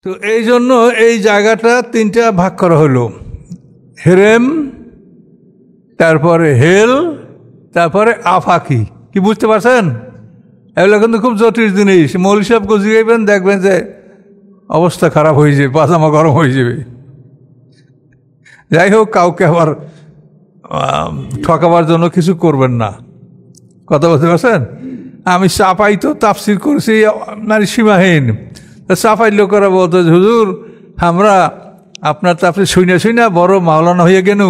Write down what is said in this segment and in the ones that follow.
তো এই জন্য এই জায়গাটা তিনটা ভাগ করা হলো, হেরেম, তারপরে হেল, তারপরে আফাকি। কি বুঝতে পারছেন? এগুলো কিন্তু খুব জটিল জিনিস। মৌলভী সাহেব গজিয়েবেন, দেখবেন যে অবস্থা খারাপ হয়ে যাবে, পাজামা গরম হয়ে যাবে। যাই হোক, কাউকে আবার ঠকাবার জন্য কিছু করবেন না। কথা বলতে পারছেন? আমি চাপাই তো তাফসির করছি মানে সীমাহীন। চাপাই লোকেরা বলতো, হুজুর আমরা আপনার তাফসির শুনে বড় মাওলানা হয়ে গেনু।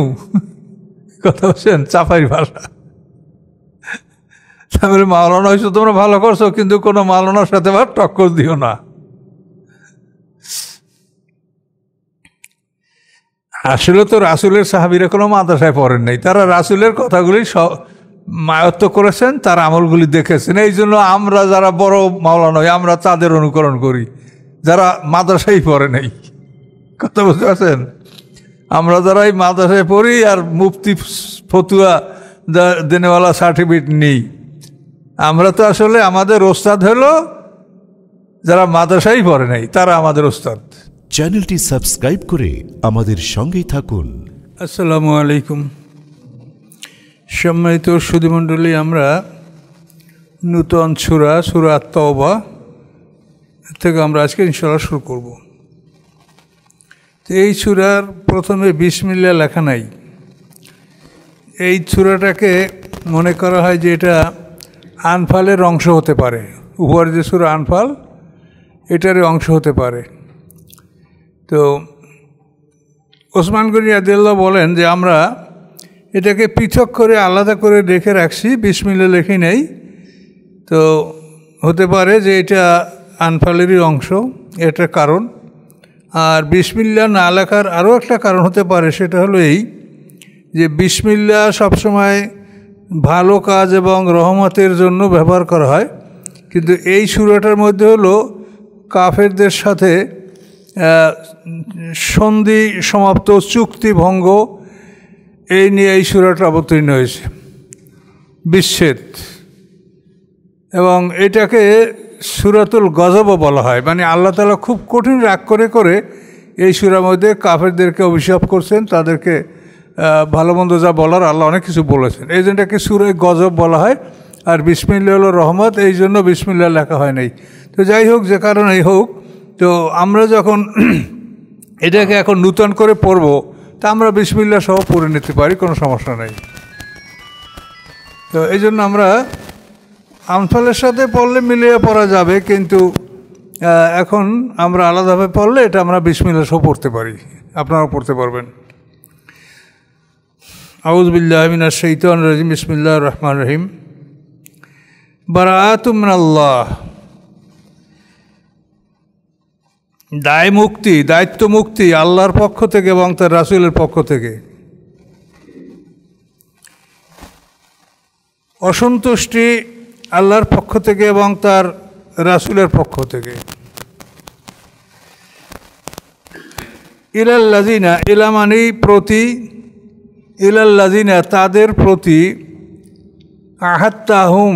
কথা বলছেন? চাপাই ভাষা। তারপরে মাওলানা হয়েছো, তোমরা ভালো করছো, কিন্তু কোনো মাওলানার সাথে আবার টক্কর দিও না। আসলে তো রাসূলের সাহাবীরা কোনো মাদ্রাসায় পড়েন নাই, তারা রাসূলের কথাগুলি মায়ত্ত করেছেন, তার আমলগুলি দেখেছেন। এই জন্য আমরা যারা বড় মাওলানা হই, আমরা তাদের অনুকরণ করি যারা মাদ্রাসায় পড়ে নাই। কথা বুঝতে পারছেন? আমরা যারা এই মাদ্রাসায় পড়ি আর মুফতি ফতুয়া দেনেওয়ালা সার্টিফিকেট নেই, আমরা তো আসলে আমাদের ওস্তাদ হলো যারা মাদ্রাসায় পড়ে নাই, তারা আমাদের ওস্তাদ। চ্যানেলটি সাবস্ক্রাইব করে আমাদের সঙ্গেই থাকুন। আসসালামু আলাইকুম। সম্মানিত সুধীমণ্ডলী, আমরা নূতন সূরা তাওবা থেকে আমরা আজকে ইনশাআল্লাহ শুরু করব। তো এই সূরার প্রথমে বিসমিল্লাহ লেখা নাই। এই সূরাটাকে মনে করা হয় যে এটা আনফালের অংশ হতে পারে, উপরে যে সূরা আনফাল এটারই অংশ হতে পারে। তো ওসমান গনি রাদিয়াল্লাহু বলেন যে আমরা এটাকে পৃথক করে আলাদা করে রেখে রাখছি, বিসমিল্লাহ লেখি নেই। তো হতে পারে যে এটা আনফালেরই অংশ, এটা কারণ। আর বিসমিল্লাহ না লেখার আরও একটা কারণ হতে পারে, সেটা হলো এই যে বিসমিল্লাহ সবসময় ভালো কাজ এবং রহমতের জন্য ব্যবহার করা হয়, কিন্তু এই সূরাটার মধ্যে হলো কাফেরদের সাথে সন্ধি সমাপ্ত, চুক্তি ভঙ্গ, এই নিয়ে এই সূরাটা অবতীর্ণ হয়েছে, বিচ্ছেদ। এবং এটাকে সূরাতুল গজবও বলা হয়, মানে আল্লাহ তাআলা খুব কঠিন রাগ করে করে এই সূরার মধ্যে কাফেরদেরকে অভিশাপ করছেন, তাদেরকে ভালো মন্দ যা বলার আল্লাহ অনেক কিছু বলেছেন। এই জন্যটাকে সূরা গজব বলা হয়। আর বিসমিল্লাহ হলো রহমত, এই জন্য বিসমিল্লাহ লেখা হয় নাই। তো যাই হোক, যে কারণেই হোক, তো আমরা যখন এটাকে এখন নূতন করে পড়ব, তা আমরা বিসমিল্লাহ সহ পড়ে নিতে পারি, কোনো সমস্যা নেই। তো এই জন্য আমরা আনফালের সাথে পড়লে মিলিয়ে পড়া যাবে, কিন্তু এখন আমরা আলাদাভাবে পড়লে এটা আমরা বিসমিল্লাহ সহ পড়তে পারি, আপনারাও পড়তে পারবেন। আউযু বিল্লাহি মিনাশ শাইতানির রাজিম। বিসমিল্লাহির রহমানির রহিম। বারাআতুম মিনাল্লাহ, দায়িত্ব মুক্তি আল্লাহর পক্ষ থেকে এবং তার রাসূলের পক্ষ থেকে। অসন্তুষ্টি আল্লাহর পক্ষ থেকে এবং তার রাসূলের পক্ষ থেকে। ইলাল্লাযিনা, ইলা মানে প্রতি, ইলাল্লাযিনা তাদের প্রতি, আহাত্তাহুম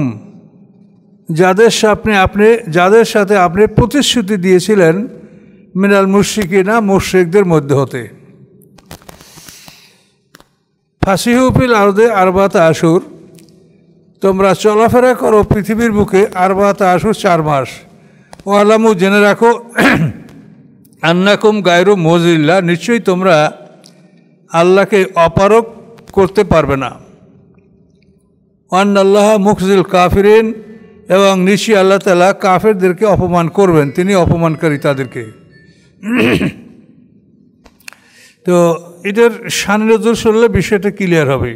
যাদের সাথে আপনি প্রতিশ্রুতি দিয়েছিলেন, মিনাল মুশরিকিনা মুশরিকদের মধ্যে হতে। ফাসিহু ফিল আরদে আরবাতা আশুর, তোমরা চলাফেরা করো পৃথিবীর বুকে আরবাতা আশুর 4 মাস। ও আলামু, জেনে রাখো, আন্নাকুম গায়রু মুজিল্লাহ, নিশ্চয়ই তোমরা আল্লাহকে অপারক করতে পারবে না। আন্নাল্লাহ মুখজিল কাফিরিন, এবং নিশ্চয়ই আল্লাহ তাআলা কাফেরদেরকে অপমান করবেন, তিনি অপমানকারী তাদেরকে। তো এটার শান নজর শুনলে বিষয়টা ক্লিয়ার হবে।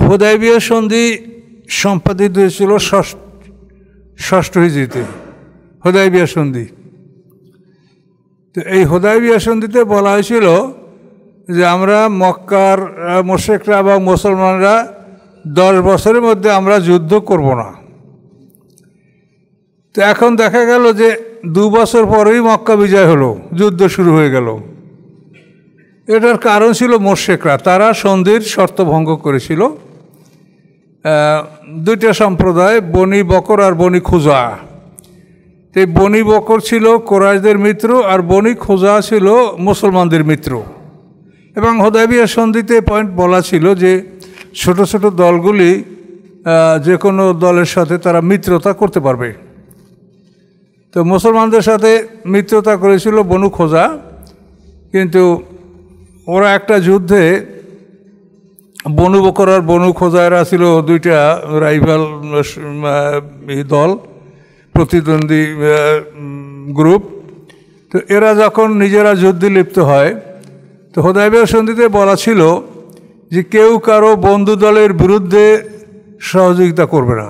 হুদায়বিয়া সন্ধি সম্পাদিত হয়েছিল 6ষ্ঠ হিজরিতে, হুদায়বিয়া সন্ধি। তো এই হুদায়বিয়া সন্ধিতে বলা হয়েছিল যে আমরা মক্কার মুশরিকরা এবং মুসলমানরা 10 বছরের মধ্যে আমরা যুদ্ধ করব না। তো এখন দেখা গেল যে 2 বছর পরেই মক্কা বিজয় হলো, যুদ্ধ শুরু হয়ে গেল। এটার কারণ ছিল মুশরিকরা, তারা সন্ধির শর্ত ভঙ্গ করেছিল। দুইটা সম্প্রদায়, বনি বকর আর বনি খুজা। এই বনি বকর ছিল কোরাইশদের মিত্র আর বনি খুজা ছিল মুসলমানদের মিত্র। এবং হুদায়বিয়া সন্ধিতে পয়েন্ট বলা ছিল যে ছোট ছোট দলগুলি যে কোনো দলের সাথে তারা মিত্রতা করতে পারবে। তো মুসলমানদের সাথে মিত্রতা করেছিল বনু খোজা, কিন্তু ওরা একটা যুদ্ধে বনু বকর আর বনু খোজা এরা ছিল দুইটা রাইভাল দল, প্রতিদ্বন্দ্বী গ্রুপ। তো এরা যখন নিজেরা যুদ্ধে লিপ্ত হয়, তো হুদায়বিয়া সন্ধিতে বলা ছিল যে কেউ কারো বন্ধু দলের বিরুদ্ধে সহযোগিতা করবে না।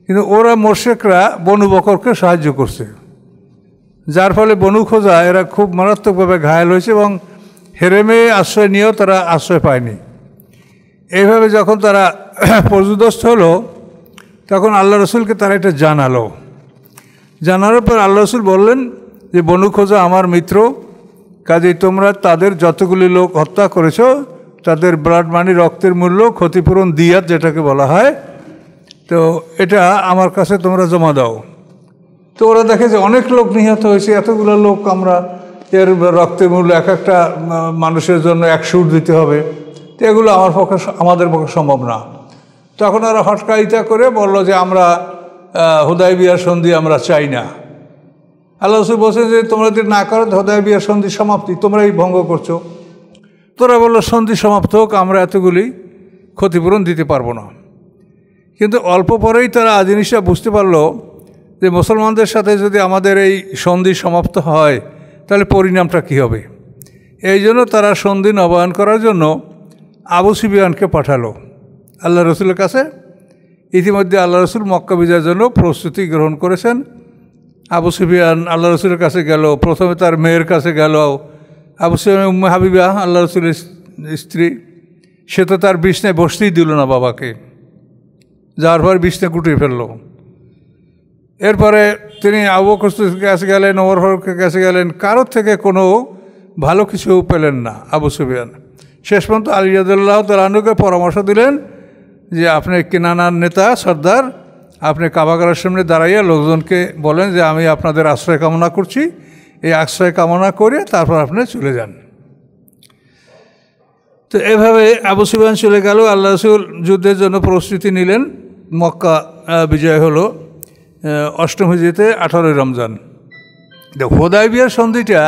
কিন্তু ওরা মোশরিকরা বনু বকরকে সাহায্য করছে, যার ফলে বনু খোজা এরা খুব মারাত্মকভাবে ঘায়েল হয়েছে এবং হেরেমে আশ্রয় নিয়েও তারা আশ্রয় পায়নি। এইভাবে যখন তারা পর্যুদস্ত হলো, তখন আল্লাহ রসুলকে তারা এটা জানানোর পর আল্লাহ রসুল বললেন যে বনু খোজা আমার মিত্র, কাজেই তোমরা তাদের যতগুলি লোক হত্যা করেছো তাদের ব্লাড মানি, রক্তের মূল্য, ক্ষতিপূরণ, দিয়াত যেটাকে বলা হয়, তো এটা আমার কাছে তোমরা জমা দাও। তো ওরা দেখে যে অনেক লোক নিহত হয়েছে, এতগুলো লোক, আমরা এর রক্তের মূল্য এক একটা মানুষের জন্য 100 উট দিতে হবে, তো এগুলো আমাদের পক্ষে সম্ভব না। তখন ওরা হটকারিতা করে বলল যে আমরা হুদায়বিয়ার সন্ধি আমরা চাই না। আল্লাহ রাসূল বলছেন যে তোমরা যদি না করো হুদায়বিয়ার সন্ধি সমাপ্তি, তোমরাই ভঙ্গ করছো। তোরা বললো সন্ধি সমাপ্ত হোক, আমরা এতগুলি ক্ষতিপূরণ দিতে পারবো না। কিন্তু অল্প পরেই তারা জিনিসটা বুঝতে পারলো যে মুসলমানদের সাথে যদি আমাদের এই সন্ধি সমাপ্ত হয় তাহলে পরিণামটা কী হবে। এই জন্য তারা সন্ধি নবায়ন করার জন্য আবু সুফিয়ানকে পাঠালো আল্লাহ রসুলের কাছে। ইতিমধ্যে আল্লাহ রসুল মক্কা বিজয়ের জন্য প্রস্তুতি গ্রহণ করেছেন। আবু সুফিয়ান আল্লাহ রসুলের কাছে গেল, প্রথমে তার মেয়ের কাছে গেল। আবু সুফিয়ান উম্মে হাবিবা আল্লাহ রসুলের স্ত্রী, সে তো তার বিছনায় বসতেই দিল না বাবাকে, যার পর বিছনা গুটিয়ে ফেললো। এরপরে তিনি আবু বকর সিদ্দিকের কাছে গেলেন, ওমর ফারুকের কাছে গেলেন, কারোর থেকে কোনো ভালো কিছু পেলেন না আবু সুফিয়ান। শেষ পর্যন্ত আলী রাদিয়াল্লাহু তাআলা আনহুকে পরামর্শ দিলেন যে আপনি কিনানার নেতা সর্দার, আপনি কাবাগারের সামনে দাঁড়াইয়া লোকজনকে বলেন যে আমি আপনাদের আশ্রয় কামনা করছি, এই আশ্রয় কামনা করে তারপর আপনি চলে যান। তো এভাবে আবু সুফিয়ান চলে গেল। আল্লাহ রাসূল যুদ্ধের জন্য প্রস্তুতি নিলেন। মক্কা বিজয় হলো 8ম হিজরিতে 18ই রমজান। হুদায়বিয়ার সন্ধিটা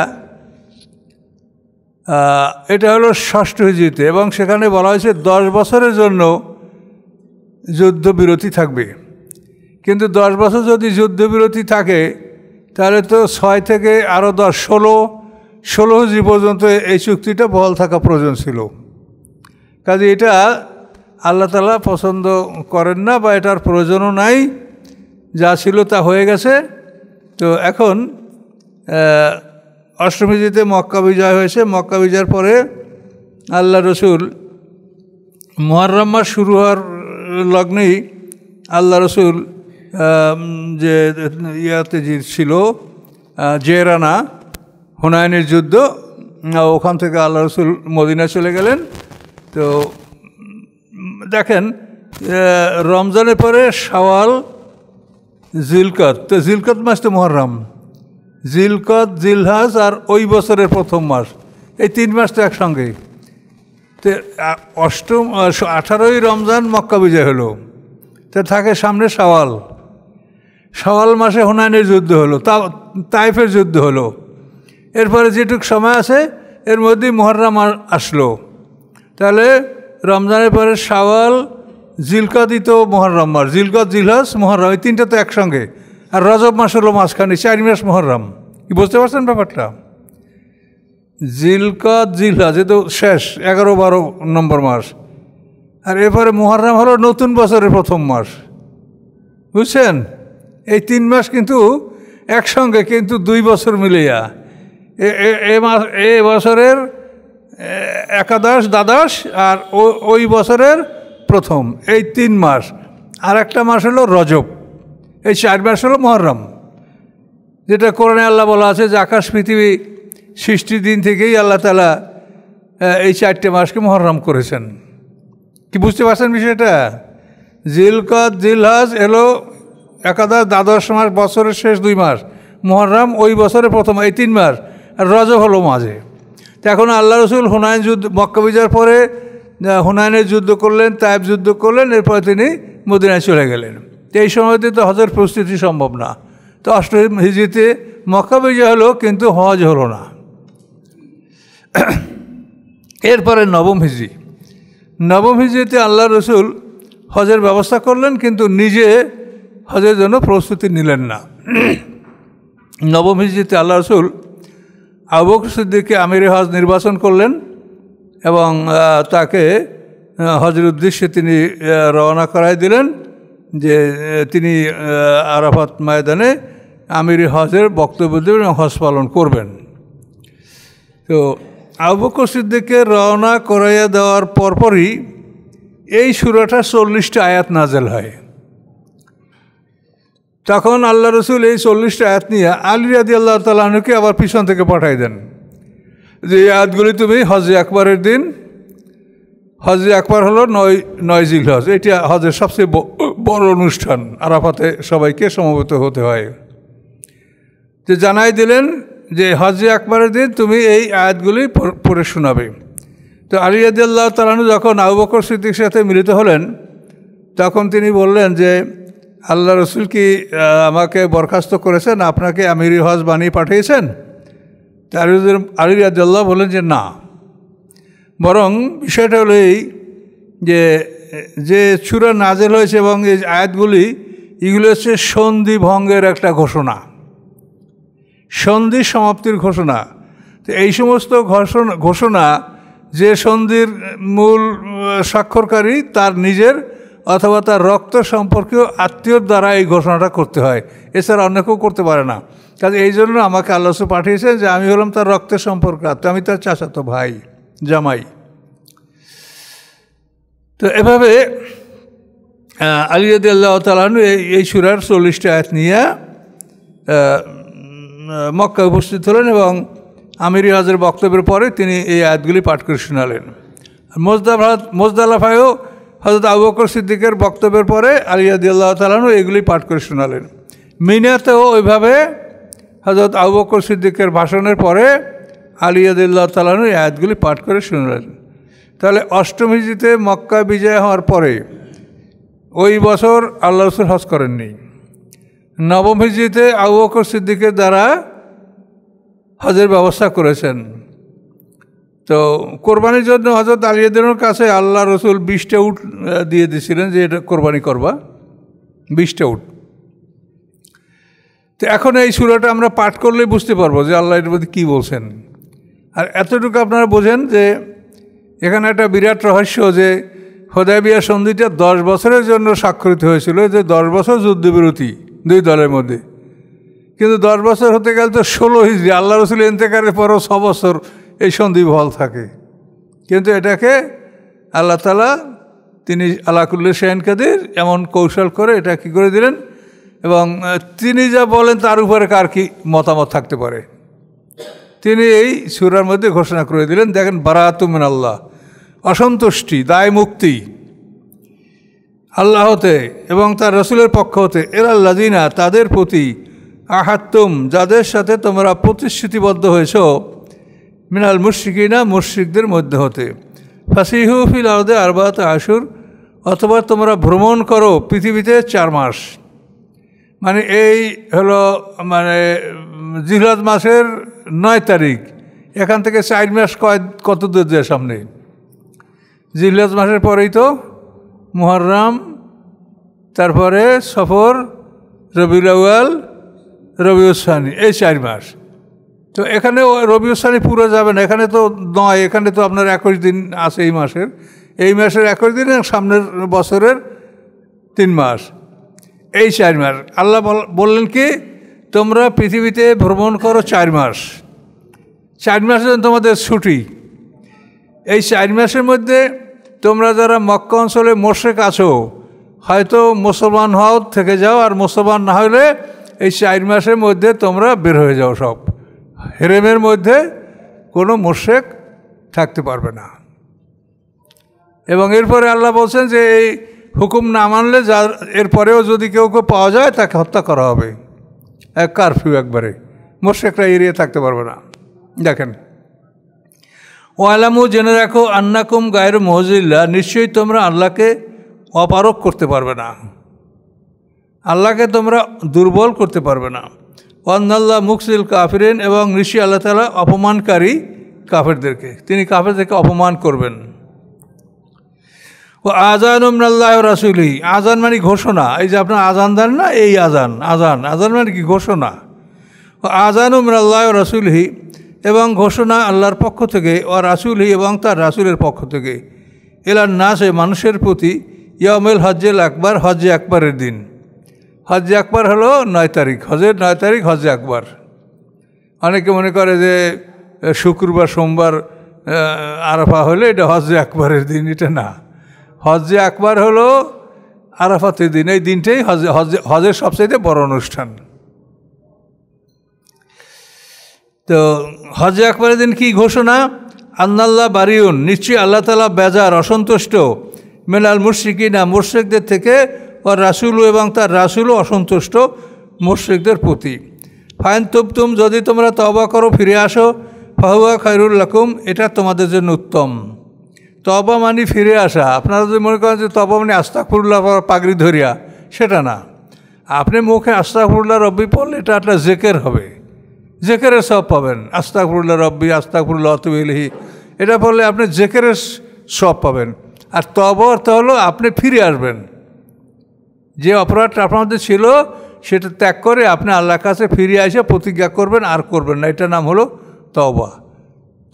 এটা হলো 6ষ্ঠ হিজরিতে, এবং সেখানে বলা হয়েছে 10 বছরের জন্য যুদ্ধবিরতি থাকবে। কিন্তু 10 বছর যদি যুদ্ধবিরতি থাকে তাহলে তো 6 থেকে আরও 10, 16 হিজরি পর্যন্ত এই চুক্তিটা বহাল থাকা প্রয়োজন ছিল। কাজে এটা আল্লাহ তাআলা পছন্দ করেন না, বা এটার প্রয়োজনও নাই, যা ছিল তা হয়ে গেছে। তো এখন 8ম হিজরিতে মক্কা বিজয় হয়েছে। মক্কা বিজয়ের পরে আল্লাহ রসুল মুহররম মাস শুরু হওয়ার লগ্নেই আল্লাহ রসুল যে ইয়াতে ছিল জেরানা, হুনাইনের যুদ্ধ, ওখান থেকে আল্লাহ রসুল মদিনা চলে গেলেন। তো দেখেন রমজানের পরে শাওয়াল, জিলকত, তো জিলকত মাস তো মুহররম, জিলকত, জিলহাজ আর ওই বছরের প্রথম মাস, এই 3 মাস তো একসঙ্গে। তো 18ই রমজান মক্কা বিজয় হলো, তো থাকে সামনে শাওয়াল। শাওয়াল মাসে হুনাইনের যুদ্ধ হলো, তাইফের যুদ্ধ হলো। এরপরে যেটুক সময় আছে এর মধ্যেই মুহররম আসলো। তাহলে রমজানের পরে শাওয়াল, জিলকতই তো মুহররম মাস, জিলকত, জিলহাজ, মুহররম, এই 3টা তো একসঙ্গে। আর রজব মাস হলো মাঝখানে, 4 মাস মুহররম। কি বুঝতে পারছেন ব্যাপারটা? জিলকত, জিলহাজ এ তো শেষ, 11-12 নম্বর মাস। আর এরপরে মুহররম হলো নতুন বছরের প্রথম মাস, বুঝছেন? এই 3 মাস কিন্তু একসঙ্গে, কিন্তু 2 বছর মিলিয়া এ বছরের একাদশ, দ্বাদশ, আর ওই বছরের প্রথম, এই 3 মাস। আর একটা মাস হলো রজব, এই 4 মাস হলো মুহররম, যেটা কোরআনে আল্লাহ বলা আছে যে আকাশ পৃথিবী সৃষ্টির দিন থেকেই আল্লাহ তাআলা এই 4টে মাসকে মুহররম করেছেন। কি বুঝতে পারছেন বিষয়টা? জিলকদ জিলহজ এলো একাদশ দ্বাদশ মাস, বছরের শেষ 2 মাস, মুহররম ওই বছরের প্রথম, এই 3 মাস, আর রজব হলো মাঝে। তো এখন আল্লাহ রসুল হুনাইন যুদ্ধ, মক্কা বিজয়ের পরে হুনাইনের যুদ্ধ করলেন, তায়েব যুদ্ধ করলেন, এরপরে তিনি মদিনায় চলে গেলেন। তো এই সময়তে তো হজের প্রস্তুতি সম্ভব না। তো 8 হিজরিতে মক্কা বিজয় হলো, কিন্তু হজ হলো না। এরপরে 9 হিজরি, 9 হিজরিতে আল্লাহ রসুল হজের ব্যবস্থা করলেন, কিন্তু নিজে হজের জন্য প্রস্তুতি নিলেন না। 9 হিজরিতে আল্লাহ রসুল আবু বকর সিদ্দিককে আমিরে হজ নির্বাচন করলেন এবং তাকে হজের উদ্দেশ্যে তিনি রওনা করাই দিলেন যে তিনি আরাফাত ময়দানে আমিরে হজের বক্তব্য দেবেন এবং হজ পালন করবেন। তো আবু বকর সিদ্দিককে রওনা করাইয়া দেওয়ার পরপরই এই সূরাটা 40টা আয়াত নাজেল হয়। তখন আল্লাহ রসুল এই 40টা আয়াত নিয়ে আলী রাদিয়াল্লাহু তাআলা আনহুকে আবার পিছন থেকে পাঠাই দেন যে এই আয়াতগুলি তুমি হজে আকবরের দিন, হজে আকবর হলো 9 জিলহজ, এটা হজের সবচেয়ে বড় অনুষ্ঠান, আরাফাতে সবাইকে সমবেত হতে হয়। যে জানাই দিলেন যে হজে আকবরের দিন তুমি এই আয়াতগুলি পড়ে শোনাবে। তো আলী রাদিয়াল্লাহু তাআলা আনহু যখন আবু বকর সিদ্দিকের সাথে মিলিত হলেন, তখন তিনি বললেন যে আল্লাহ রসুল কি আমাকে বরখাস্ত করেছেন, আপনাকে আমিরি হজ বানিয়ে পাঠিয়েছেন? তার আলী রাদিয়াল্লাহু বললেন যে না, বরং বিষয়টা হলো এই যে সূরা নাজেল হয়েছে এবং এই আয়াতগুলি এগুলো হচ্ছে সন্ধি ভঙ্গের একটা ঘোষণা, সন্ধি সমাপ্তির ঘোষণা। তো এই সমস্ত ঘোষণা যে সন্ধির মূল স্বাক্ষরকারী তার নিজের অথবা তার রক্ত সম্পর্কীয় আত্মীয়র দ্বারা এই ঘোষণাটা করতে হয়, এছাড়া অন্য কেউ করতে পারে না। কাজে এই জন্য আমাকে আল্লাহ পাঠিয়েছেন যে আমি হলাম তার রক্তের সম্পর্ক, আমি তার চাচাতো ভাই, জামাই। তো এভাবে আলী রাদিয়াল্লাহু তাআলা আনহু এই সূরার 40টা আয়াত নিয়ে মক্কায় উপস্থিত হলেন এবং আমিরি হজের বক্তব্যের পরে তিনি এই আয়াতগুলি পাঠ করে শোনালেন। মুজদালিফায়ও হযরত আবু বকর সিদ্দিকের বক্তব্যের পরে আলী রাদিয়াল্লাহু তাআলা আনহু এগুলি পাঠ করে শোনালেন। মিনাতেও ওইভাবে হযরত আবু বকর সিদ্দিকের ভাষণের পরে আলী রাদিয়াল্লাহু তাআলা আনহু এই আয়াতগুলি পাঠ করে শোনালেন। তাহলে 8 হিজরিতে মক্কা বিজয় হওয়ার পরে ওই বছর আল্লাহ রাসূল হজ করেননি। 9 হিজরিতে আবু বকর সিদ্দিকের দ্বারা হজের ব্যবস্থা করেছেন। তো কোরবানির জন্য হযরত আলী রাদিয়াল্লাহুর কাছে আল্লাহ রসুল 20টা উট দিয়ে দিয়েছিলেন যে এটা কোরবানি করবা, 20টা উট। তো এখন এই সূরাটা আমরা পাঠ করলেই বুঝতে পারবো যে আল্লাহ এর মধ্যে কী বলছেন। আর এতটুকু আপনারা বোঝেন যে এখানে একটা বিরাট রহস্য যে হুদায়বিয়া সন্ধিটা 10 বছরের জন্য স্বাক্ষরিত হয়েছিল, যে 10 বছর যুদ্ধবিরতি 2 দলের মধ্যে, কিন্তু 10 বছর হতে গেলে তো 16 হিজরি, আল্লাহ রসুল ইন্তেকালের পরও 6 বছর এই সন্ধি বহাল থাকে। কিন্তু এটাকে আল্লাহ তাআলা তিনি আলা কুল্লি শাইইন কাদির এমন কৌশল করে এটা কী করে দিলেন, এবং তিনি যা বলেন তার উপরে কার কি মতামত থাকতে পারে, তিনি এই সূরার মধ্যে ঘোষণা করে দিলেন। দেখেন, বারাআতুম মিনাল্লাহ, অসন্তুষ্টি, দায় মুক্তি আল্লাহ হতে এবং তার রসুলের পক্ষ হতে, ইলাল্লাযিনা তাদের প্রতি, আহাত্তুম যাদের সাথে তোমরা প্রতিশ্রুতিবদ্ধ হয়েছ, মিনাল মুশরিকিনা মুশরিকদের মধ্যে হতে, ফাসিহু ফিল আরদে আরবাআতা আশুর অথবা তোমরা ভ্রমণ করো পৃথিবীতে 4 মাস। মানে এই হলো মানে জিলহজ মাসের 9 তারিখ, এখান থেকে 4 মাস কত দূর যায় সামনে। জিলহজ মাসের পরেই তো মুহররম, তারপরে সফর, রবিউল আউয়াল, রবিউল সানি, এই 4 মাস। তো এখানে রবিউল সানি পুরো যাবে না, এখানে তো নয়, এখানে তো আপনার 21 দিন আছে এই মাসের, 21 দিন, সামনের বছরের 3 মাস, এই 4 মাস। আল্লাহ বললেন কি, তোমরা পৃথিবীতে ভ্রমণ করো 4 মাস, 4 মাসের জন্য তোমাদের ছুটি। এই 4 মাসের মধ্যে তোমরা যারা মক্কা অঞ্চলে মুশরিক আছো, হয়তো মুসলমান হও থেকে যাও, আর মুসলমান না হলে এই 4 মাসের মধ্যে তোমরা বের হয়ে যাও সব, হেরেমের মধ্যে কোনো মুশরিক থাকতে পারবে না। এবং এরপরে আল্লাহ বলছেন যে এই হুকুম না মানলে যার এরপরেও যদি কেউ পাওয়া যায় তাকে হত্যা করা হবে। কারফিউ একবারে, মোশরিকরা এড়িয়ে থাকতে পারবে না। দেখেন, ওয়ালামু জেনে রাখো আন্নাকুম গায়রু মুজিল্লাহ, নিশ্চয়ই তোমরা আল্লাহকে অপারক করতে পারবে না, আল্লাহকে তোমরা দুর্বল করতে পারবে না। ওয়ান্নাল্লাহ মুকসিল কাফিরিন, এবং নিশ্চয়ই আল্লাহ তাআলা অপমানকারী কাফেরদেরকে, তিনি কাফেরদেরকে অপমান করবেন। ও আযানু মিনাল্লাহি ওয়া রাসূলিহি, আযান মানে ঘোষণা। এই যে আপনার আযান দেন না, এই আযান, আযান আযান মানে কি? ঘোষণা। ও আযানু মিনাল্লাহি ওয়া রাসূলিহি, এবং ঘোষণা আল্লাহর পক্ষ থেকে, ও রাসূলিহি, এবং তার রাসূলের পক্ষ থেকে, ইলান নাসে, মানুষের প্রতি, ইয়াউমুল হজ্জেল আকবার, হজ্জে আকবরের দিন। হজ্জে আকবর হলো 9 তারিখ, হজের 9 তারিখ হজ্জে আকবর। অনেকে মনে করে যে শুক্রবার সোমবার আরাফা হলে এটা হজ্জে আকবরের দিন, এটা না। হজ্জে আকবর হলো আরাফাতের দিন, এই দিনটাই হজের সবচাইতে বড় অনুষ্ঠান। তো হজ্জে আকবরের দিন কি ঘোষণা? আন্নাল্লাহ বারিউন, নিশ্চয়ই আল্লাহ তাআলা বেজার, অসন্তুষ্ট, মিনাল মুশরিকিনা, মুশরিকদের থেকে, ও রাসূল, এবং তার রাসূলও অসন্তুষ্ট মুশরিকদের প্রতি। ফাইন তুবতুম, যদি তোমরা তওবা করো, ফিরে আসো, ফাহুয়া খায়রুল লাকুম, এটা তোমাদের জন্য উত্তম। তওবা মানে ফিরে আসা। আপনারা যদি মনে করেন যে তওবা মানে আস্তাগফিরুল্লাহ পাগড়ি ধরিয়া, সেটা না। আপনি মুখে আস্তাগফিরুল্লাহ রব্বি পড়লে এটা একটা জেকের হবে, জেকেরের সব পাবেন। আস্তাগফিরুল্লাহ রব্বি, আস্তাগফিরুল্লাহ ওয়া আতুবু ইলাইহি, এটা পড়লে আপনি জেকেরের সব পাবেন। আর তওবা অর্থ হলো আপনি ফিরে আসবেন, যে অপরাধটা আপনার মধ্যে ছিল সেটা ত্যাগ করে আপনি আল্লাহর কাছে ফিরে এসে প্রতিজ্ঞা করবেন, আর করবেন না। এটার নাম হলো তওবা।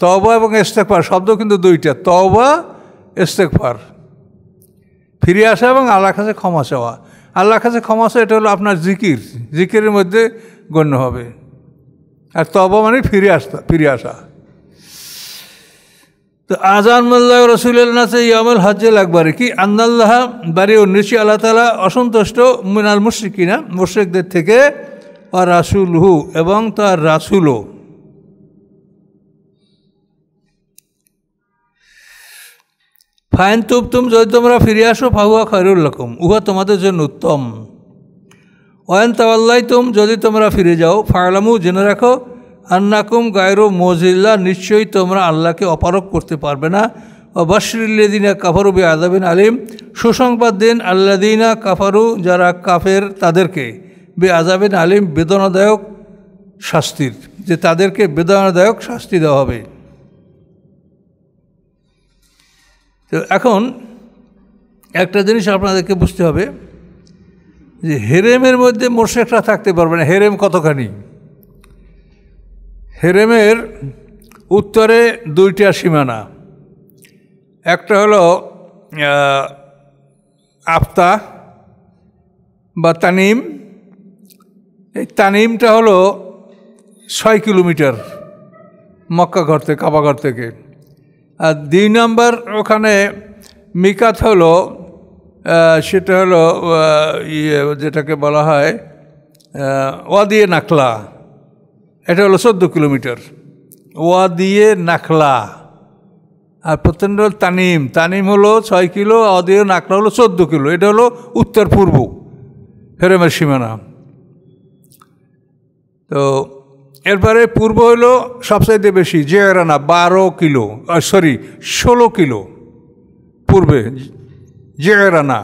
তওবা এবং ইস্তেগফার শব্দ কিন্তু দুইটা, তওবা ইস্তেগফার, ফিরে আসা এবং আল্লাহর কাছে ক্ষমা চাওয়া। আল্লাহর কাছে ক্ষমা চাওয়া এটা হলো আপনার জিকির, জিকিরের মধ্যে গণ্য হবে। আর তওবা মানে ফিরে আসা। তো আযান মিনাল্লাহি ওয়া রাসূলিল্লাহ ইয়াউমুল হজ্জেল আকবরে কি? আন্নাল্লাহ বারিউন, নিশ্চয়ই আল্লাহ তাআলা অসন্তুষ্ট, মিনাল মুশরিকিনা, মুশরিকদের থেকে, আর রাসূলহু, এবং তার রাসূলও। ফাইন তুবতুম, যদি তোমরা ফিরে আসো, ফাহুয়া খায়রুল লাকুম, উহা তোমাদের জন্য উত্তম। ওয়ান তাওয়াল্লাইতুম, যদি তোমরা ফিরে যাও, ফা'লামু, জেনে রাখো, আন্নাকুম গায়রু মুজিল্লাহ, নিশ্চয়ই তোমরা আল্লাহকে অপারক করতে পারবে না। ও বাশশিরিল্লাযিনা কাফারু বিআযাবিন আলিম, সুসংবাদ দিন আল্লাযিনা কাফারু, যারা কাফের তাদেরকে, বিআযাবিন আলিম, বেদনাদায়ক শাস্তির, যে তাদেরকে বেদনাদায়ক শাস্তি দেওয়া হবে। তো এখন একটা জিনিস আপনাদেরকে বুঝতে হবে যে হেরেমের মধ্যে মুশরিকরা থাকতে পারবে না। হেরেম কতখানি? হেরেমের উত্তরে 2টা সীমানা, একটা হলো আফতা বা তানিম। এই তানিমটা হলো 6 কিলোমিটার মক্কা ঘর থেকে, কাবা ঘর থেকে। আর 2 নম্বর ওখানে মিকাত হলো, সেটা হলো যেটাকে বলা হয় ওয়াদিয়ে নাখলা, এটা হলো 14 কিলোমিটার, ওয়াদিয়ে নাখলা। আর প্রত্যেকটা হল তানিম, তানিম হলো 6 কিলো, ওয়াদিয়ে নাখলা হলো 14 কিলো। এটা হলো উত্তর পূর্ব হেরেমের সীমানা। তো এরপরে পূর্ব হলো সবচাইতে বেশি, জিয়রানা 12 কিলো, 16 কিলো পূর্বে জিয়রানা,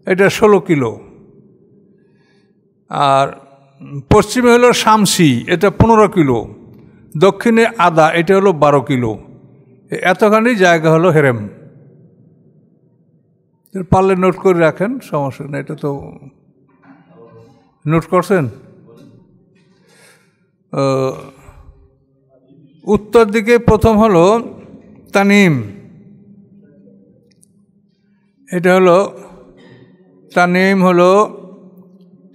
এটা 16 কিলো। আর পশ্চিমে হলো শামসি, এটা 15 কিলো। দক্ষিণে আদা, এটা হলো 12 কিলো। এতখানি জায়গা হলো হেরেম। পারলে নোট করে রাখেন, সমস্যা নেই। এটা তো নোট করছেন। উত্তর দিকে প্রথম হলো তানিম, এটা হলো তানিম হলো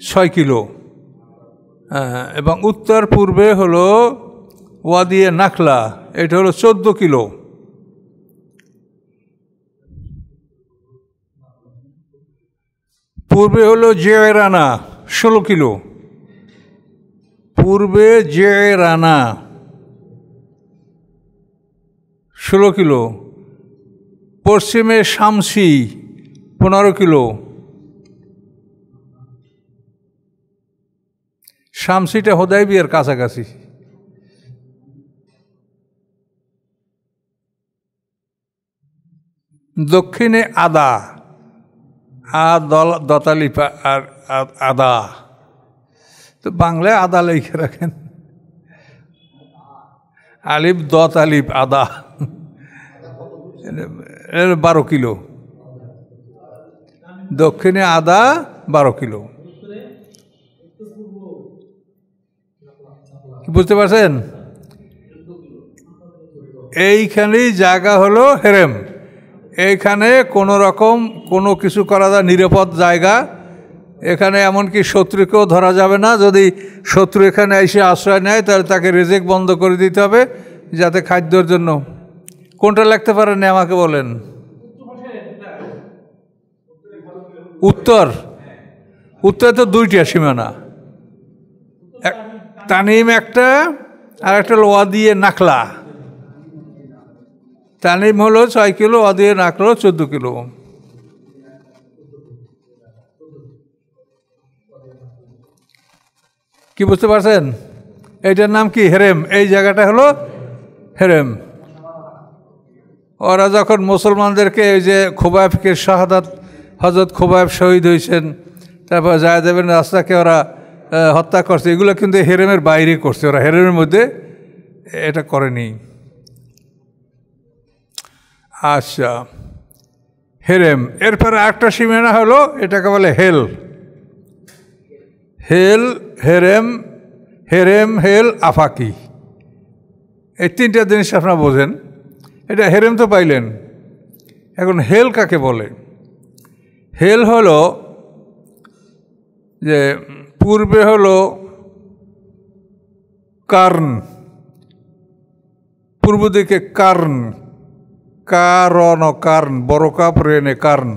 6 কিলো। এবং উত্তর পূর্বে হলো ওয়াদিয়ে নাখলা, এটা হলো 14 কিলো। পূর্বে হলো জিয়রানা 16 কিলো, পূর্বে জিয়রানা 16 কিলো। পশ্চিমে শামসি 15 কিলো। শামসিটা হুদায়বিয়ার কাছাকাছি। দক্ষিণে আদা, দতালিপ আর আদা, তো বাংলায় আদা লিখে রাখেন, আলিফ দতালিপ আদা, 12 কিলো। দক্ষিণে আদা 12 কিলো। বুঝতে পারছেন? এইখানেই জায়গা হলো হেরেম। এইখানে কোনো রকম কোনো কিছু করা যায়, নিরাপদ জায়গা। এখানে এমনকি শত্রুকেও ধরা যাবে না। যদি শত্রু এখানে এসে আশ্রয় নেয় তাহলে তাকে রেজেক বন্ধ করে দিতে হবে, যাতে খাদ্যর জন্য। কোনটা লিখতে পারেন আমাকে বলেন? উত্তর, উত্তরে তো 2টা সীমানা, তানিম একটা আর একটা হলো ওয়াদিয়ে নাখলা। তানিম হলো 6 কিলো, ওয়াদিয়ে নাখলা 14 কিলো। কি বুঝতে পারছেন? এইটার নাম কি? হেরেম। এই জায়গাটা হলো হেরেম। ওরা যখন মুসলমানদেরকে, ওই যে খোবাইবকে শাহাদাত, হজরত খোবাইব শহীদ হয়েছেন, তারপর জায়েদ ইবনে রাস্তাকে ওরা হত্যা করছে, এগুলো কিন্তু হেরেমের বাইরে করছে, ওরা হেরেমের মধ্যে এটা করেনি। আচ্ছা, হেরেম। এরপরে আরেকটা সীমানা হলো, এটাকে বলে হেল। হেল, হেরেম, হেরেম, হেল, আফাকি, এই 3টা জিনিস আপনারা বোঝেন। এটা হেরেম তো পাইলেন, এখন হেল কাকে বলে? হেল হলো যে পূর্বে হলো কার্ন, পূর্ব দিকে কার্ন, কারণ, কার্ন, বড় কাপ রেনে কার্ন।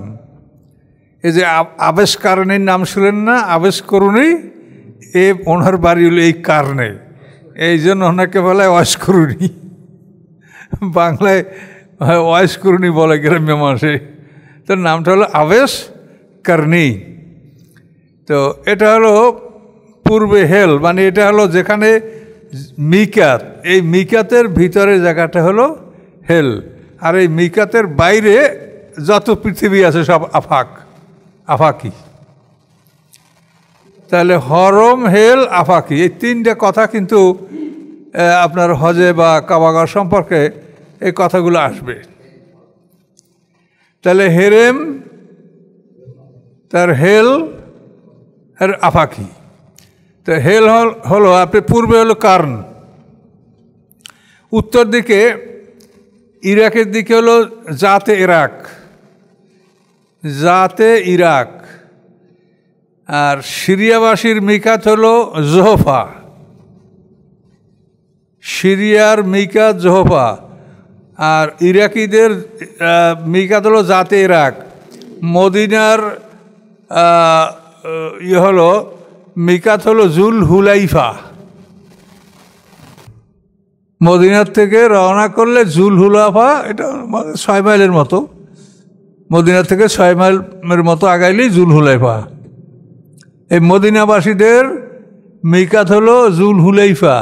এই যে আবেশ কারণের নাম শুনলেন না? আবেশ করুনি, ওনার বাড়ি হলো এই কারণে, এই জন্য ওনাকে বলে ওয়াশ করুনি। বাংলায় ওয়াশ করুনি বলে গ্রাম্য মাসে। তো নামটা হলো আবেশ কারণী। তো এটা হলো পূর্বে হেল, মানে এটা হলো যেখানে মিকাত, এই মিকাতের ভিতরে জায়গাটা হলো হেল। আর এই মিকাতের বাইরে যত পৃথিবী আছে সব আফাক, আফাকি। তাহলে হরম, হেল, আফাকি, এই 3টা কথা কিন্তু আপনার হজে বা কাবাগর সম্পর্কে এই কথাগুলো আসবে। তাহলে হেরেম, তার হেল আর আফাকি। তো হেল হলো আপনি পূর্বে হলো কার্ন, উত্তর দিকে ইরাকের দিকে হলো জাতে ইরাক, জাতে ইরাক। আর সিরিয়াবাসীর মিকাত হলো জোহফা, সিরিয়ার মিকাত জোহফা। আর ইরাকিদের মিকাত হলো জাতে ইরাক। মদিনার হলো মিকাত হলো জুল হুলাইফা। মদিনার থেকে রওনা করলে জুল হুলাফা, এটা 6 মাইলের মতো, মদিনা থেকে 6 মাইলের মতো আগাইলেই জুল হুলাইফা। এই মদিনাবাসীদের মিকাত হলো জুল হুলাইফা,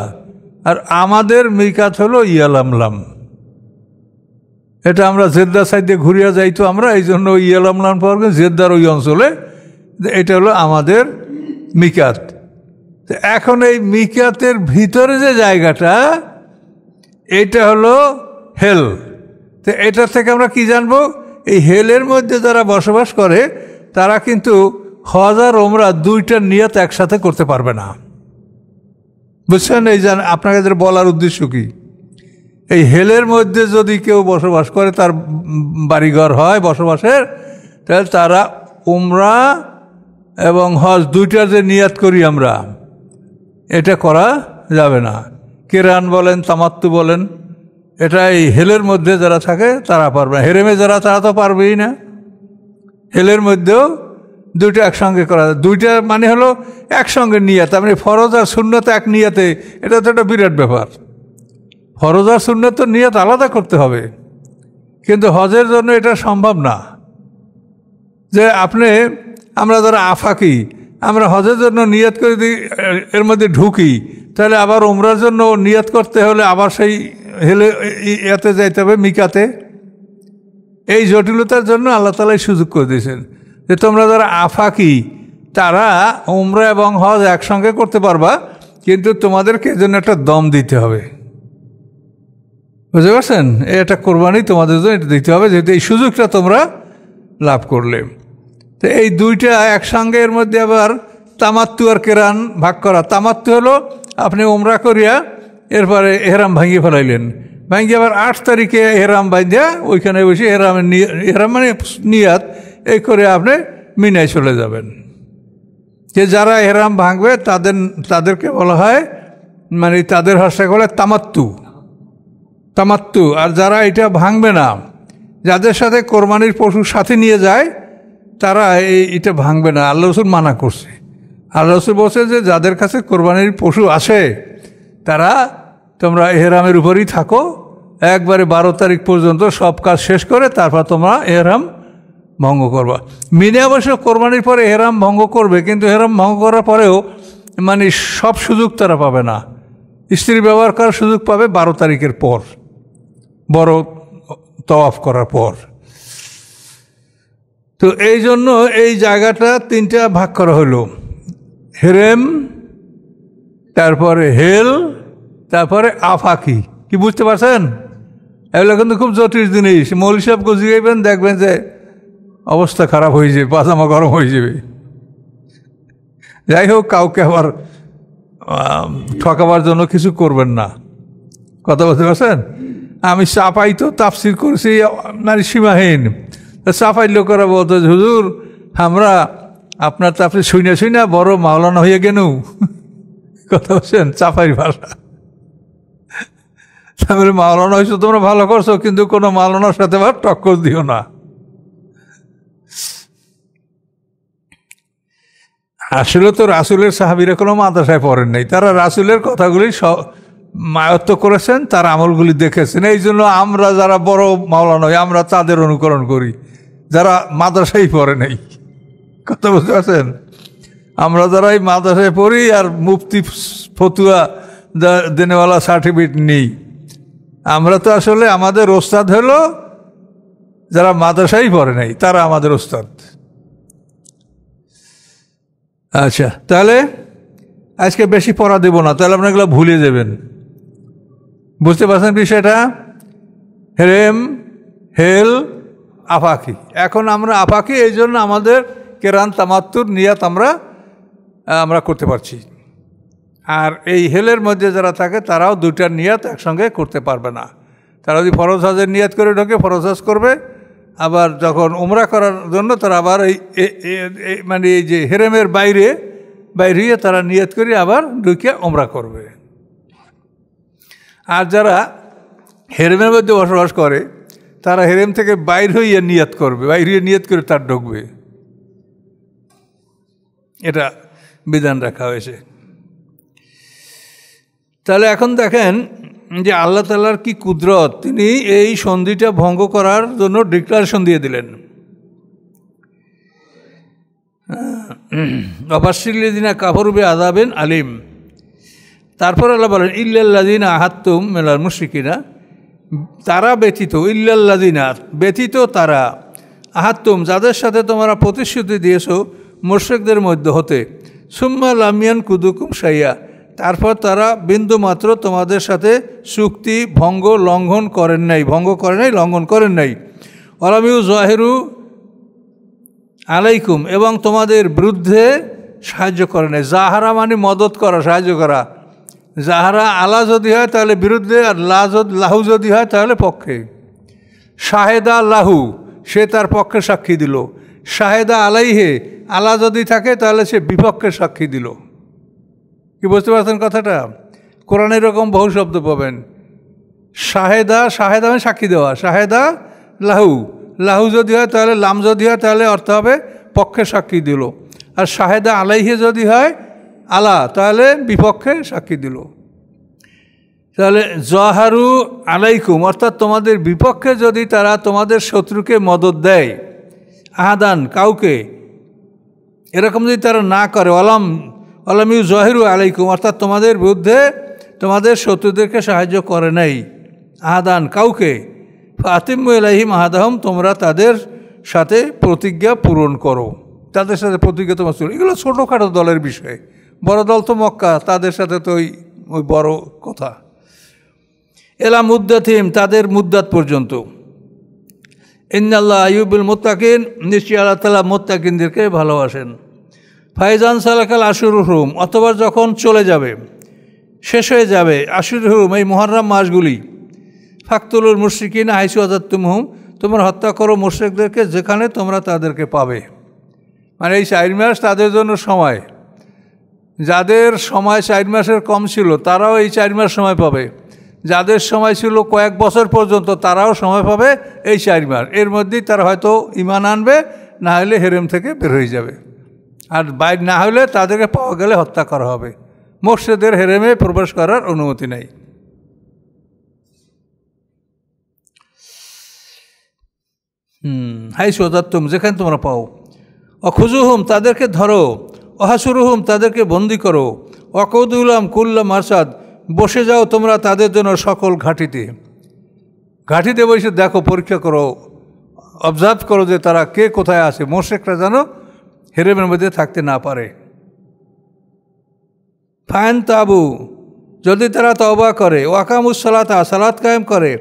আর আমাদের মিকাত হলো ইয়ালামলাম। এটা আমরা জেদ্দা সাইডে ঘুরিয়া যাইতো আমরা, এই জন্য ইয়ালামলাম পাওয়ার জেদ্দার ওই অঞ্চলে, এটা হলো আমাদের মিকাত। তো এখন এই মিকাতের ভিতরে যে জায়গাটা, এটা হলো হেল। তো এটা থেকে আমরা কি জানবো? এই হেলের মধ্যে যারা বসবাস করে তারা কিন্তু হজ আর ওমরা 2টা নিয়ত একসাথে করতে পারবে না, বুঝছেন? এই আপনাকে বলার উদ্দেশ্য কি, এই হেলের মধ্যে যদি কেউ বসবাস করে, তার বাড়িঘর হয় বসবাসের, তাহলে তারা উমরা এবং হজ 2টার যে নিয়াত করি আমরা, এটা করা যাবে না। কেরান বলেন, তামাত্তু বলেন, এটা এই হেলের মধ্যে যারা থাকে তারা পারবে না। হেরেমে যারা, তারা তো পারবেই না। হেলের মধ্যেও 2টা একসঙ্গে করা যায়। 2টা মানে হলো একসঙ্গে নিয়াত, মানে ফরজ আর সুন্নত এক নিয়াতে, এটা তো একটা বিরাট ব্যাপার। ফরজ আর সুন্নত তো নিয়াত আলাদা করতে হবে, কিন্তু হজের জন্য এটা সম্ভব না। যে আমরা যারা আফাকি, আমরা হজের জন্য নিয়ত করে দিই, এর মধ্যে ঢুকি, তাহলে আবার উমরার জন্য নিয়ত করতে হলে আবার সেই এতে যাইতে হবে মিকাতে। এই জটিলতার জন্য আল্লাহ তাআলা সুযোগ করে দিয়েছেন যে তোমরা যারা আফাকি তারা উমরা এবং হজ একসঙ্গে করতে পারবা, কিন্তু তোমাদেরকে এর জন্য একটা দম দিতে হবে। বুঝতে পারছেন? এটা কোরবানি তোমাদের জন্য এটা দিতে হবে, যেহেতু এই সুযোগটা তোমরা লাভ করলে। তো এই দুইটা একসঙ্গে, এর মধ্যে আবার তামাত্তু আর কেরান ভাগ করা। তামাত্তু হলো আপনি উমরা করিয়া এরপরে এহরাম ভাঙিয়ে ফেলাইলেন, ভাঙিয়ে আবার 8 তারিখে এহরাম বাঁধিয়া ওইখানে বসে এহরাম মানে নিয়াত এই করে আপনি মিনায় চলে যাবেন। যে যারা এহরাম ভাঙবে তাদেরকে বলা হয়, মানে তাদের ভাষায় বলে তামাত্তু। আর যারা এটা ভাঙবে না, যাদের সাথে কোরবানির পশু সাথে নিয়ে যায়, তারা এটা ভাঙবে না। আল্লাহ রসুল মানা করছে। আল্লাহ রসুল বলছে যে যাদের কাছে কোরবানির পশু আসে তারা তোমরা এহরামের উপরই থাকো, একবারে 12 তারিখ পর্যন্ত সব কাজ শেষ করে তারপর তোমরা এহরাম ভঙ্গ করবা। মিনে অবশ্য কোরবানির পরে এহরাম ভঙ্গ করবে, কিন্তু এহরাম ভঙ্গ করার পরেও মানে সব সুযোগ তারা পাবে না। স্ত্রী ব্যবহার করার সুযোগ পাবে 12 তারিখের পর, বড় তওয়াফ করার পর। তো এই জন্য এই জায়গাটা 3টা ভাগ করা হলো, হেরেম, তারপরে হেল, তারপরে আফাকি। কি বুঝতে পারছেন? এগুলো কিন্তু খুব জটিল জিনিস। মৌলভী সাহেব গুজিয়েবেন, দেখবেন যে অবস্থা খারাপ হয়ে যাবে, পাজামা গরম হয়ে যাবে। যাই হোক, কাউকে আবার ঠকাবার জন্য কিছু করবেন না। কথা বলতে পারছেন? আমি চাপাই তো তাফসির করেছি মানে সীমাহীন। চাপাই লোকেরা বলতো, হুজুর আমরা আপনার তাফসির শুনে বড় মাওলানা হয়ে গেনু। কথা বলছেন? চাপাই ভাষা। তারপরে মাওলানা হয়েছো, তোমরা ভালো করছো, কিন্তু কোনো মাওলানার সাথে আবার টক্কর দিও না। আসলে তো রাসূলের সাহাবীরা কোনো মাদ্রাসায় পড়েন নাই, তারা রাসূলের কথাগুলি মায়ত্ত করেছেন, তার আমলগুলি দেখেছেন। এই জন্য আমরা যারা বড় মাওলানা হই, আমরা তাদের অনুকরণ করি যারা মাদ্রাসায় পড়ে নাই। কথা বুঝতে পারছেন? আমরা যারা এই মাদ্রাসায় পড়ি আর মুফতি ফতুয়া দেনেওয়ালা সার্টিফিকেট নেই, আমরা তো আসলে আমাদের ওস্তাদ হলো যারা মাদ্রাসায় পড়ে নাই, তারা আমাদের ওস্তাদ। আচ্ছা, তাহলে আজকে বেশি পড়া দেব না, তাহলে আপনারা এগুলো ভুলে যাবেন। বুঝতে পারছেন বিষয়টা? হেরেম, হেল, আফাকি। এখন আমরা আফাকি, এই জন্য আমাদের কেরান তামাত্তুর নিয়াত আমরা করতে পারছি। আর এই হেলের মধ্যে যারা থাকে তারাও 2টার নিয়াত একসঙ্গে করতে পারবে না। তারা যদি ফরজ হজের নিয়াত করে ঢোকে, ফরজ হজ করবে, আবার যখন উমরা করার জন্য তারা আবার মানে এই যে হেরেমের বাইরে তারা নিয়ত করে আবার ঢুকে উমরা করবে। আর যারা হেরেমের মধ্যে বসবাস করে তারা হেরেম থেকে বাইর হইয়ে নিয়ত করবে, বাইরে নিয়ত করে তার ঢুকবে। এটা বিধান রাখা হয়েছে। তাহলে এখন দেখেন যে আল্লাহ তাআলার কি কুদরত, তিনি এই সন্ধিটা ভঙ্গ করার জন্য ডিক্লারেশন দিয়ে দিলেন। অবাশিল্লাযিনা কাফারু বিআযাবিন আলিম। তারপর আল্লাহ বলেন ইল্লাল্লাযিনা আহাদতুম মিনাল মুশরিকিনা, তারা ব্যতীত, ইল্লাল্লাযিনা ব্যতীত তারা, আহাদতুম যাদের সাথে তোমরা প্রতিশ্রুতি দিয়েছো মুশরিকদের মধ্যে হতে, সুম্মা লাম ইয়ানকুদুকুম শাইয়া, তারপর তারা বিন্দু মাত্র তোমাদের সাথে চুক্তি লঙ্ঘন করেন নাই, লঙ্ঘন করেন নাই। ওয়ালাম ইউযাহিরু আলাইকুম, এবং তোমাদের বিরুদ্ধে সাহায্য করে নাই। জাহারা মানে মদত করা, সাহায্য করা। জাহারা আলা যদি হয় তাহলে বিরুদ্ধে, আর লাহু যদি হয় তাহলে পক্ষে। শাহেদা লাহু, সে তার পক্ষে সাক্ষী দিল। শাহেদা আলাইহে, আলা যদি থাকে তাহলে সে বিপক্ষে সাক্ষী দিল। কি বুঝতে পারছেন কথাটা? কোরআনে এরকম বহু শব্দ পাবেন। শাহেদা মানে সাক্ষী দেওয়া। শাহেদা লাহু যদি হয় তাহলে, লাম যদি হয় তাহলে অর্থ হবে পক্ষে সাক্ষী দিল। আর শাহেদা আলাইহে যদি হয় আলা, তাহলে বিপক্ষে সাক্ষী দিল। তাহলে জাহারু আলাইকুম, অর্থাৎ তোমাদের বিপক্ষে যদি তারা তোমাদের শত্রুকে মদত দেয়, আহাদান কাউকে, এরকম যদি তারা না করে, আলামিউ জহিরু আলাইকুম, অর্থাৎ তোমাদের বিরুদ্ধে তোমাদের শত্রুদেরকে সাহায্য করে নাই, আহাদান কাউকে, ফাতিম্মু ইলাইহিম আহাদাহুম, তোমরা তাদের সাথে প্রতিজ্ঞা পূরণ করো, তাদের সাথে প্রতিজ্ঞা তোমার ছিল। এগুলো ছোটোখাটো দলের বিষয়, বড় দল তো মক্কা, তাদের সাথে তো ওই বড় কথা। এলা মুদ্দাতিম, তাদের মুদ্দাত পর্যন্ত। ইন্নাল্লাহ আইয়ুবুল মুত্তাকিন, নিশ্চয়ই আল্লাহ তাআলা মুত্তাকিনদেরকে ভালোবাসেন। ফাইজান সালাকাল আশুরুল হুরুম, অথবা যখন চলে যাবে, শেষ হয়ে যাবে আশুরুল হুরুম, এই মুহররম মাসগুলি, ফাকতুলুল মুশরিকিন হাইসু ওয়াজাদতুমুহুম, তোমরা হত্যা করো মুশরিকদেরকে যেখানে তোমরা তাদেরকে পাবে। মানে এই 4 মাস তাদের জন্য সময়, যাদের সময় 4 মাসের কম ছিল তারাও এই 4 মাস সময় পাবে, যাদের সময় ছিল কয়েক বছর পর্যন্ত তারাও সময় পাবে এই 4 মাস। এর মধ্যেই তারা হয়তো ঈমান আনবে, না হলে হেরেম থেকে বের হয়ে যাবে, আর বাইরে না হলে তাদেরকে পাওয়া গেলে হত্যা করা হবে। মসজিদের হেরেমে প্রবেশ করার অনুমতি নেই। হাই সোজাত্তুম, যেখানে তোমরা পাও। অখুজুহুম, তাদেরকে ধরো। অহাসুরুহুম, তাদেরকে বন্দি করো। অকৌদুলাম কুল্লা মারসাদ, বসে যাও তোমরা তাদের জন্য সকল ঘাঁটিতে। ঘাঁটিতে বসে দেখো, পরীক্ষা করো, অবজার্ভ করো যে তারা কে কোথায় আছে, মুশরিকরা যেন হেরেমের মধ্যে থাকতে না পারে। ফাইন তাবু, যদি তারা তওবা করে, ওয়াকামুস সালাতা, সালাত কায়েম করে,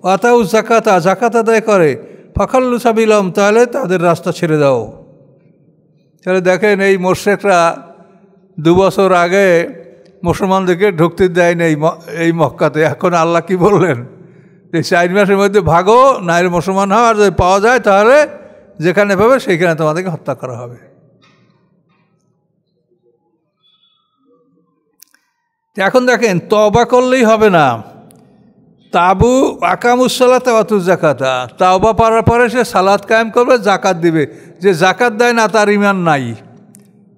ওয়াতাউজ যাকাতা, যাকাত আদায় করে, ফাখাল্লু সাবিলহুম, তাহলে তাদের রাস্তা ছেড়ে দাও। তাহলে দেখেন, এই মুশরিকরা 2 বছর আগে মুসলমানদেরকে ঢুকতে দেয়নি এই মক্কাতে। এখন আল্লাহ কি বললেন, যে 4 মাসের মধ্যে ভাগো, না এর মুসলমান হও, আর যদি পাওয়া যায় তাহলে যেখানে পাবে সেইখানে তোমাদেরকে হত্যা করা হবে। এখন দেখেন, তওবা করলেই হবে না। তাবু আকামুস সালাতা ওয়াতুজ যাকাতা, তওবা করার পরে সে সালাত কায়েম করবে, যাকাত দিবে। যে যাকাত দেয় না তার ঈমান নাই।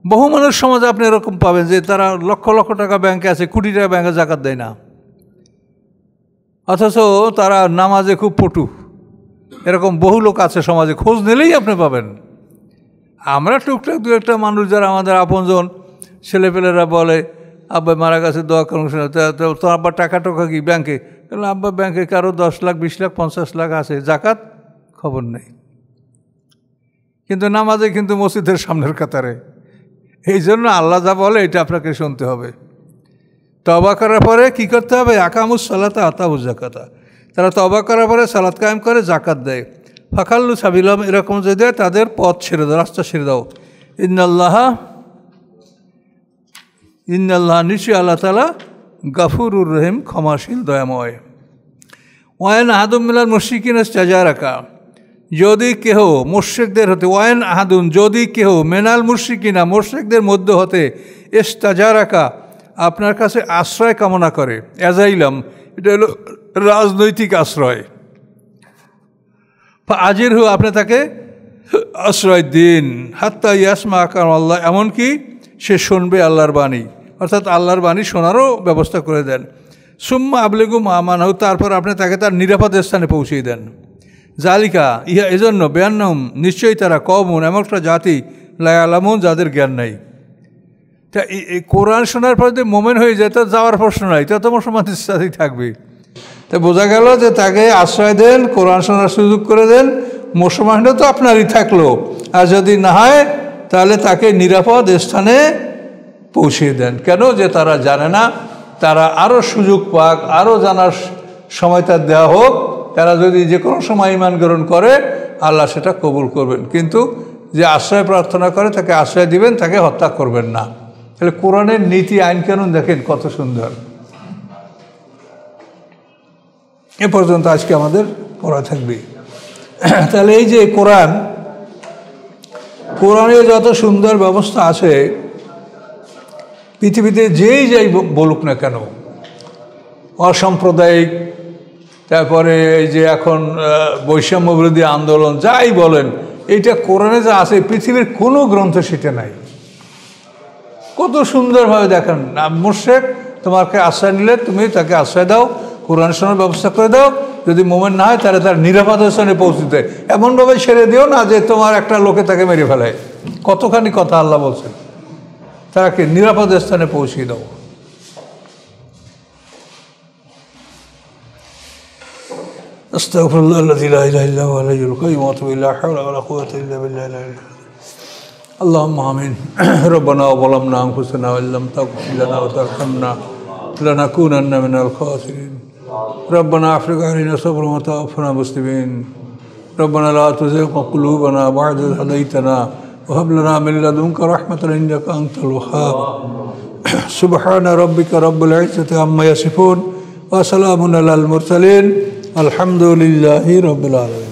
বহু মানুষ সমাজে আপনি এরকম পাবেন যে তারা লক্ষ লক্ষ টাকা ব্যাংকে আছে, কোটি টাকা ব্যাংকে যাকাত দেয় না, অথচ তারা নামাজে খুব পটু। এরকম বহু লোক আছে সমাজে, খোঁজ নিলেই আপনি পাবেন। আমরা টুকটাক 2-1টা মানুষ যারা আমাদের আপনজন, ছেলেপেলেরা বলে আব্বা মারা গেছে, দোয়া করুন, তো আব্বা টাকা টোকা কি ব্যাংকে? কারণ আব্বা ব্যাংকে কারো 10 লাখ 20 লাখ 50 লাখ আছে, যাকাত খবর নেই। কিন্তু নামাজে কিন্তু মসজিদের সামনের কাতারে। এই জন্য আল্লাহ যা বলে এটা আপনাকে শুনতে হবে। তওবা করার পরে কী করতে হবে? আকামুস সালাতা আতাউজ যাকাতা, তারা তওবা করার পরে সালাত কায়েম করে, যাকাত দেয়। ফাখাল্লু সাবিলহুম, এরকম যদি দেয় তাদের পথ ছেড়ে দাও, রাস্তা ছেড়ে দাও। ইন্নাল্লাহ নিশ্চয়ই আল্লাহ তাআলা গাফুরুর রহিম, ক্ষমাশীল, দয়াময়। ওয়াইন আহাদুম মিনাল মুশরিকিন ইস্তাজারাকা, যদি কেহ মুশরিকদের হতে, ওয়াইন আহাদুন, যদি কেহ, মেনাল মুশরিকিনা, মুশরিকদের মধ্যে হতে, ইস্তাজারাকা, আপনার কাছে আশ্রয় কামনা করে। এজাইলাম, এটা হলো রাজনৈতিক আশ্রয়। আজিরহু, আপনি তাকে আশ্রয় দিন। হাত্তা ইয়াসমা কালাম আল্লাহ, এমনকি সে শুনবে আল্লাহর বাণী, অর্থাৎ আল্লাহর বাণী শোনারও ব্যবস্থা করে দেন। সুম্মা আবলিগু মা আমানাহু, তারপর আপনি তাকে তার নিরাপদ স্থানে পৌঁছিয়ে দেন। জালিকা, ইহা এজন্য, বেয়ান্নাহুম, নিশ্চয়ই তারা, কওমুন, এমন একটা জাতি, লা ইয়ালামুন, যাদের জ্ঞান নাই। তা এই কোরআন শোনার পর যদি মোমেন হয়ে যায়, তো যাওয়ার প্রশ্ন নাই, তা তো মুসলমানদের সাথেই থাকবে। তা বোঝা গেল যে তাকে আশ্রয় দেন, কোরআন শোনার সুযোগ করে দেন, মুসলমানটা তো আপনারই থাকলো, আর যদি না হয় তাহলে তাকে নিরাপদ স্থানে পৌঁছিয়ে দেন। কেন? যে তারা জানে না, তারা আরও সুযোগ পাক, আরও জানার সময় তার দেওয়া হোক। তারা যদি যে কোনো সময় ঈমান গ্রহণ করে, আল্লাহ সেটা কবুল করবেন। কিন্তু যে আশ্রয় প্রার্থনা করে তাকে আশ্রয় দিবেন, তাকে হত্যা করবেন না। তাহলে কোরআনের নীতি আইন কানুন দেখেন কত সুন্দর। এ পর্যন্ত আজকে আমাদের পড়া থাকবে। তাহলে এই যে কোরআনে যত সুন্দর ব্যবস্থা আছে, পৃথিবীতে যেই যাই বলুক না কেন, অসাম্প্রদায়িক, তারপরে এই যে এখন বৈষম্য বিরোধী আন্দোলন, যাই বলেন, এইটা কোরআনে যা আছে পৃথিবীর কোনো গ্রন্থ সেটা নাই। কত সুন্দরভাবে দেখেন, মুশরিক তোমাকে আশ্রয় নিলে তুমি তাকে আশ্রয় দাও, কোরআন শোনার ব্যবস্থা করে দাও, যদি মোমেন না হয় তাহলে তার নিরাপদ স্থানে পৌঁছতে এমনভাবে ছেড়ে দিও না যে তোমার একটা লোকে তাকে মেরে ফেলে। কতখানি কথা আল্লাহ বলছেন, তাকে নিরাপদ স্থানে পৌঁছিয়ে দাও। আস্তাগফিরুল্লাহ আল্লাযী লা ইলাহা ইল্লা হুয়াল হাইয়ুল কাইয়্যুম ওয়া আতুবু ইলাইহি, লা হাওলা ওয়া লা কুওয়াতা ইল্লা বিল্লাহিল আলিয়্যিল আযীম। আল্লাহুম্মা আমিন। রব্বানা যালামনা আনফুসানা ওয়া ইল্লাম তাগফির লানা ওয়া তারহামনা লানাকুনান্না মিনাল খাসিরিন। রব্বানা আফরিগ আলাইনা সাবরান ওয়া তাওফানা মুসলিমিন। রব্বানা লা তুযিগ কুলুবানা বা'দা ইয হাদাইতানা ওয়া হাব লানা মিন লাদুনকা রাহমাতান ইন্নাকা আনতাল ওয়াহ্হাব। সুবহানা রাব্বিকা রাব্বিল ইজ্জাতি আম্মা ইয়াসিফুন ওয়া সালামুন আলাল মুরসালিন। আলহামদুলিল্লাহি রাব্বিল আলামিন।